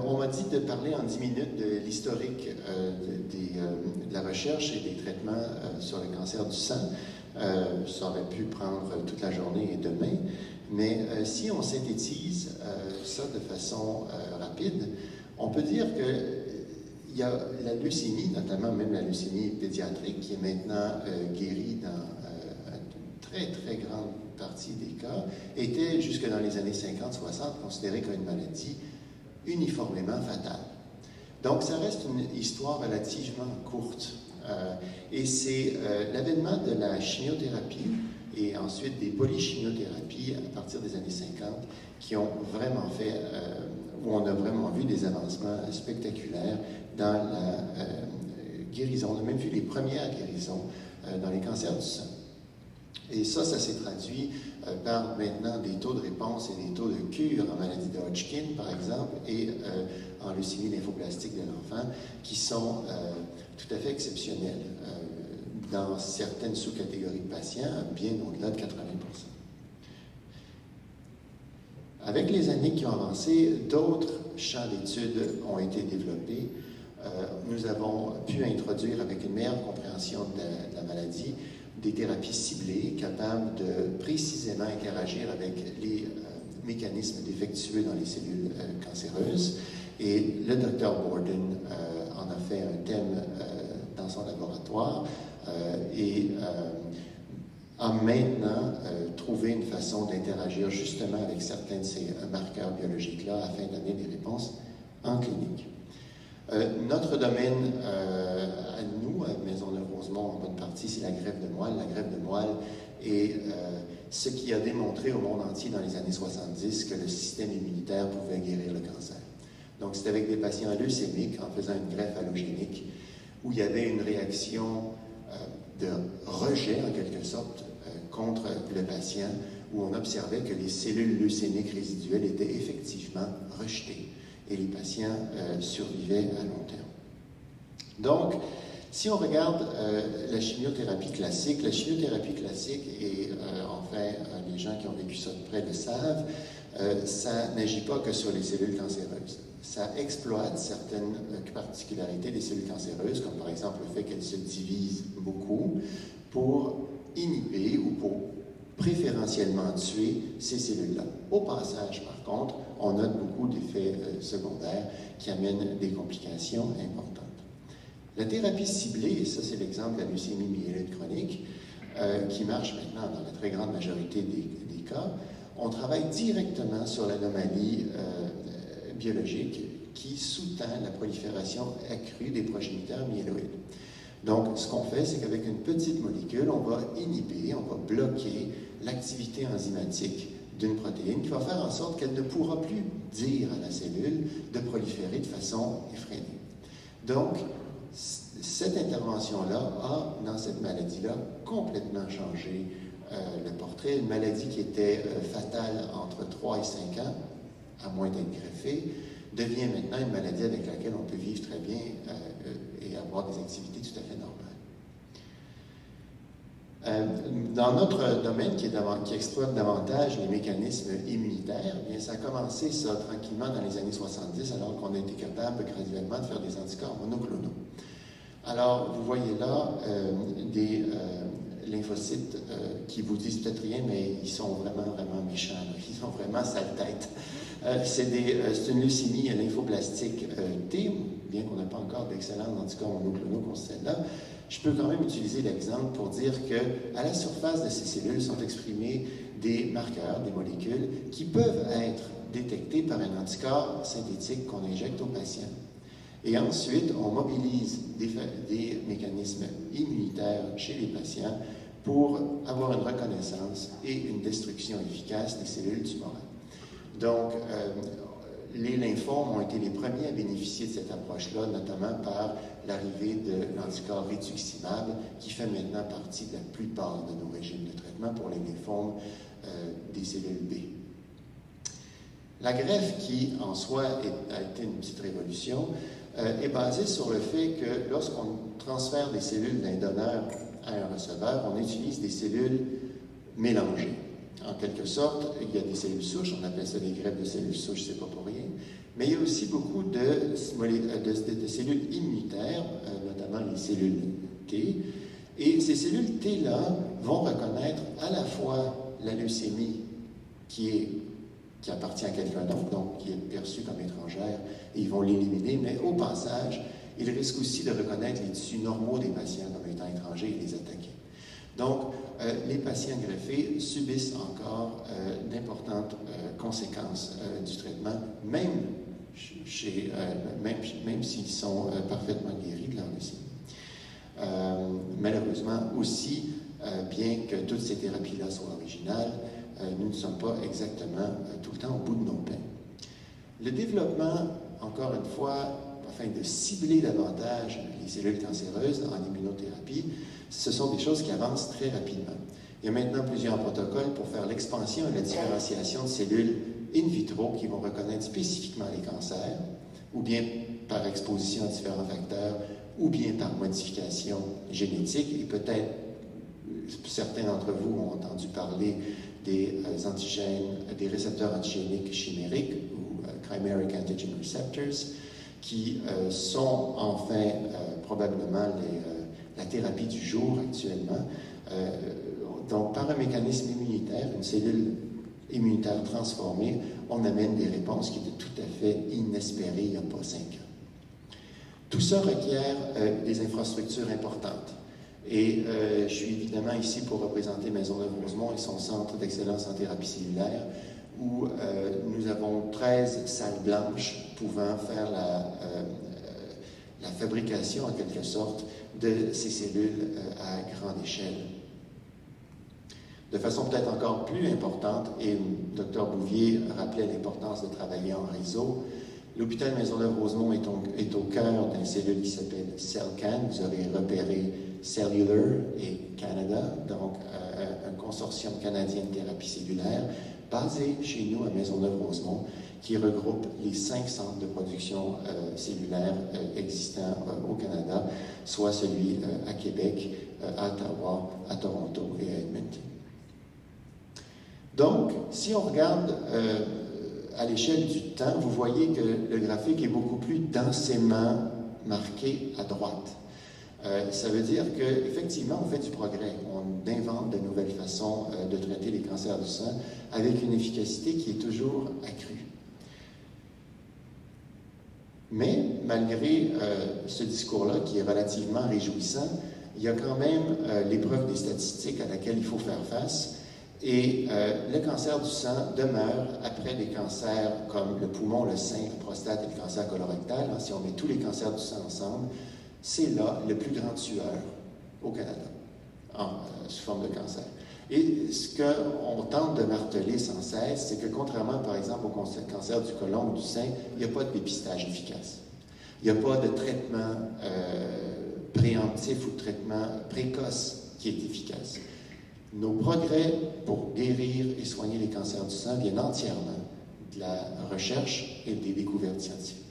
On m'a dit de parler en 10 minutes de l'historique de la recherche et des traitements sur le cancer du sang. Ça aurait pu prendre toute la journée et demain, mais si on synthétise ça de façon rapide, on peut dire qu'il y a la leucémie, notamment même la leucémie pédiatrique, qui est maintenant guérie dans une très, très grande partie des cas, était jusque dans les années 50-60 considérée comme une maladie uniformément fatale. Donc, ça reste une histoire relativement courte. Et c'est l'avènement de la chimiothérapie et ensuite des polychimiothérapies à partir des années 50 qui ont vraiment fait, où on a vraiment vu des avancements spectaculaires dans la guérison. On a même vu les premières guérisons dans les cancers du sang. Et ça s'est traduit par maintenant des taux de réponse et des taux de cure en maladie de Hodgkin, par exemple, et en leucémie lymphoblastique de l'enfant, qui sont tout à fait exceptionnels dans certaines sous-catégories de patients, bien au-delà de 80%. Avec les années qui ont avancé, d'autres champs d'études ont été développés. Nous avons pu introduire, avec une meilleure compréhension de la maladie, des thérapies ciblées capables de précisément interagir avec les mécanismes défectueux dans les cellules cancéreuses. Et le Dr. Borden en a fait un thème dans son laboratoire et a maintenant trouvé une façon d'interagir justement avec certains de ces marqueurs biologiques-là afin d'amener des réponses en clinique. Notre domaine à nous, à Maisonneuve-Rosemont, en bonne partie, c'est la greffe de moelle. La greffe de moelle est ce qui a démontré au monde entier dans les années 70 que le système immunitaire pouvait guérir le cancer. Donc, c'est avec des patients leucémiques, en faisant une greffe allogénique, où il y avait une réaction de rejet, en quelque sorte, contre le patient, où on observait que les cellules leucémiques résiduelles étaient effectivement rejetées. Et les patients survivaient à long terme. Donc, si on regarde la chimiothérapie classique, et enfin, les gens qui ont vécu ça de près le savent, ça n'agit pas que sur les cellules cancéreuses. Ça exploite certaines particularités des cellules cancéreuses, comme par exemple le fait qu'elles se divisent beaucoup, pour inhiber ou pour préférentiellement tuer ces cellules-là. Au passage, par contre, on note beaucoup d'effets secondaires qui amènent des complications importantes. La thérapie ciblée, et ça c'est l'exemple de la leucémie myéloïde chronique, qui marche maintenant dans la très grande majorité des cas, on travaille directement sur l'anomalie biologique qui sous-tend la prolifération accrue des progéniteurs myéloïdes. Donc, ce qu'on fait, c'est qu'avec une petite molécule, on va inhiber, on va bloquer l'activité enzymatique d'une protéine qui va faire en sorte qu'elle ne pourra plus dire à la cellule de proliférer de façon effrénée. Donc, cette intervention-là a, dans cette maladie-là, complètement changé le portrait. Une maladie qui était fatale entre 3 et 5 ans, à moins d'être greffée, devient maintenant une maladie avec laquelle on peut vivre très bien et avoir des activités tout à fait normales. Dans notre domaine qui exploite davantage les mécanismes immunitaires, bien, ça a commencé ça tranquillement dans les années 70, alors qu'on a été capable graduellement de faire des anticorps monoclonaux. Alors, vous voyez là des lymphocytes qui vous disent peut-être rien, mais ils sont vraiment, vraiment méchants. Là. Ils sont vraiment sale tête. C'est une leucémie lymphoblastique T, bien qu'on n'a pas encore d'excellents anticorps monoclonaux contre celle-là. Je peux quand même utiliser l'exemple pour dire qu'à la surface de ces cellules sont exprimés des marqueurs, des molécules, qui peuvent être détectés par un anticorps synthétique qu'on injecte au patient. Et ensuite, on mobilise des mécanismes immunitaires chez les patients pour avoir une reconnaissance et une destruction efficace des cellules tumorales. Donc, les lymphomes ont été les premiers à bénéficier de cette approche-là, notamment par l'arrivée de l'anticorps rituximab, qui fait maintenant partie de la plupart de nos régimes de traitement pour les lymphomes des cellules B. La greffe, qui en soi a été une petite révolution, est basée sur le fait que lorsqu'on transfère des cellules d'un donneur à un receveur, on utilise des cellules mélangées. en quelque sorte, il y a des cellules souches, on appelle ça des greffes de cellules souches, c'est pas pour rien, mais il y a aussi beaucoup de cellules immunitaires, notamment les cellules T, et ces cellules T-là vont reconnaître à la fois la leucémie qui appartient à quelqu'un d'autre, donc qui est perçue comme étrangère, et ils vont l'éliminer, mais au passage, ils risquent aussi de reconnaître les tissus normaux des patients comme étant étrangers et les attaquer. Donc, les patients greffés subissent encore d'importantes conséquences du traitement, même s'ils sont parfaitement guéris de leur leucémie. Malheureusement aussi, bien que toutes ces thérapies-là soient originales, nous ne sommes pas exactement tout le temps au bout de nos peines. Le développement, encore une fois, afin de cibler davantage les cellules cancéreuses en immunothérapie, ce sont des choses qui avancent très rapidement. Il y a maintenant plusieurs protocoles pour faire l'expansion et la différenciation de cellules in vitro qui vont reconnaître spécifiquement les cancers, ou bien par exposition à différents facteurs, ou bien par modification génétique. Et peut-être, certains d'entre vous ont entendu parler des antigènes, des récepteurs antigéniques chimériques, ou chimeric antigen receptors, qui sont enfin probablement la thérapie du jour actuellement. Donc, par un mécanisme immunitaire, une cellule immunitaire transformée, on amène des réponses qui étaient tout à fait inespérées il n'y a pas 5 ans. Tout ça requiert des infrastructures importantes. Et je suis évidemment ici pour représenter Maisonneuve-Rosemont et son centre d'excellence en thérapie cellulaire, où nous avons 13 salles blanches pouvant faire la fabrication, en quelque sorte, de ces cellules à grande échelle. De façon peut-être encore plus importante, et le Dr Bouvier rappelait l'importance de travailler en réseau, l'hôpital Maisonneuve-Rosemont est au cœur d'une cellule qui s'appelle CellCan. Vous avez repéré Cellular et Canada, donc un consortium canadien de thérapie cellulaire, basé chez nous à Maisonneuve-Rosemont, qui regroupe les 5 centres de production cellulaire existants au Canada, soit celui à Québec, à Ottawa, à Toronto et à Edmonton. Donc, si on regarde à l'échelle du temps, vous voyez que le graphique est beaucoup plus densément marqué à droite. Ça veut dire qu'effectivement, on fait du progrès. On invente de nouvelles façons de traiter les cancers du sang avec une efficacité qui est toujours accrue. Mais, malgré ce discours-là, qui est relativement réjouissant, il y a quand même l'épreuve des statistiques à laquelle il faut faire face. Et le cancer du sang demeure, après des cancers comme le poumon, le sein, la prostate et le cancer colorectal, si on met tous les cancers du sang ensemble, c'est là le plus grand tueur au Canada, sous forme de cancer. Et ce qu'on tente de marteler sans cesse, c'est que contrairement, par exemple, au cancer du côlon ou du sein, il n'y a pas de dépistage efficace. Il n'y a pas de traitement préemptif ou de traitement précoce qui est efficace. Nos progrès pour guérir et soigner les cancers du sang viennent entièrement de la recherche et des découvertes scientifiques.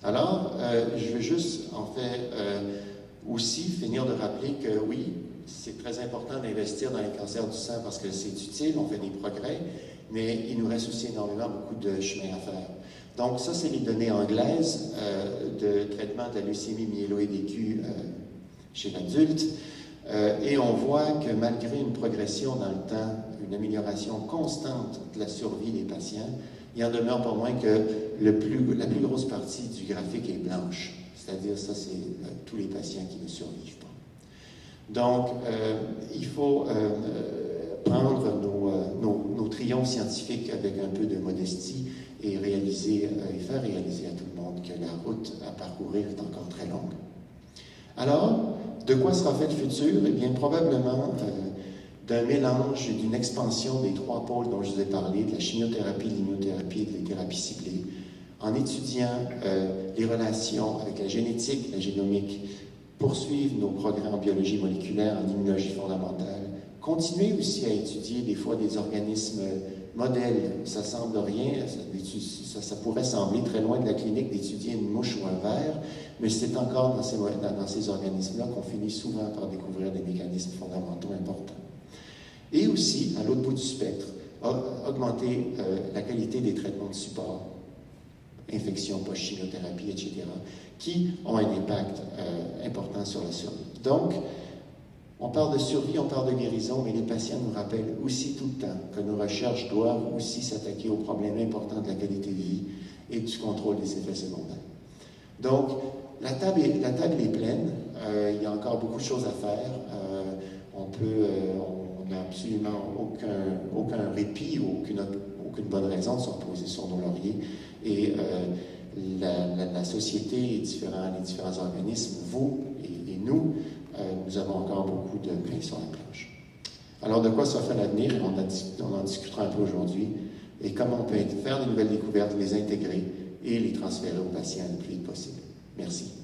Alors, je veux juste, en fait, aussi finir de rappeler que oui, c'est très important d'investir dans les cancers du sang parce que c'est utile, on fait des progrès, mais il nous reste aussi énormément beaucoup de chemin à faire. Donc, ça, c'est les données anglaises de traitement de la leucémie myéloïde aiguë chez l'adulte. Et on voit que malgré une progression dans le temps, une amélioration constante de la survie des patients, il en demeure pas moins que la plus grosse partie du graphique est blanche. C'est-à-dire, ça, c'est tous les patients qui ne survivent pas. Donc, il faut prendre nos triomphes scientifiques avec un peu de modestie et faire réaliser à tout le monde que la route à parcourir est encore très longue. Alors, de quoi sera fait le futur? Eh bien, probablement d'un mélange et d'une expansion des 3 pôles dont je vous ai parlé, de la chimiothérapie, de l'immunothérapie et de la thérapie ciblée, en étudiant les relations avec la génétique, la génomique, poursuivre nos progrès en biologie moléculaire, en immunologie fondamentale, continuer aussi à étudier des fois des organismes modèles. Ça semble rien, ça pourrait sembler très loin de la clinique d'étudier une mouche ou un ver, mais c'est encore dans ces organismes-là qu'on finit souvent par découvrir des mécanismes fondamentaux importants. Et aussi aussi, à l'autre bout du spectre, augmenter la qualité des traitements de support, infections, post-chimiothérapie, etc., qui ont un impact important sur la survie. Donc, on parle de survie, on parle de guérison, mais les patients nous rappellent aussi tout le temps que nos recherches doivent aussi s'attaquer aux problèmes importants de la qualité de vie et du contrôle des effets secondaires. Donc, la table est pleine. Il y a encore beaucoup de choses à faire. On n'a absolument aucun répit, aucune bonne raison de se reposer sur nos lauriers. Et la société, les différents organismes, vous et nous, nous avons encore beaucoup de pain sur la planche. Alors, de quoi ça fait l'avenir? On en discutera un peu aujourd'hui. Et comment on peut faire de nouvelles découvertes, les intégrer et les transférer aux patients le plus vite possible. Merci.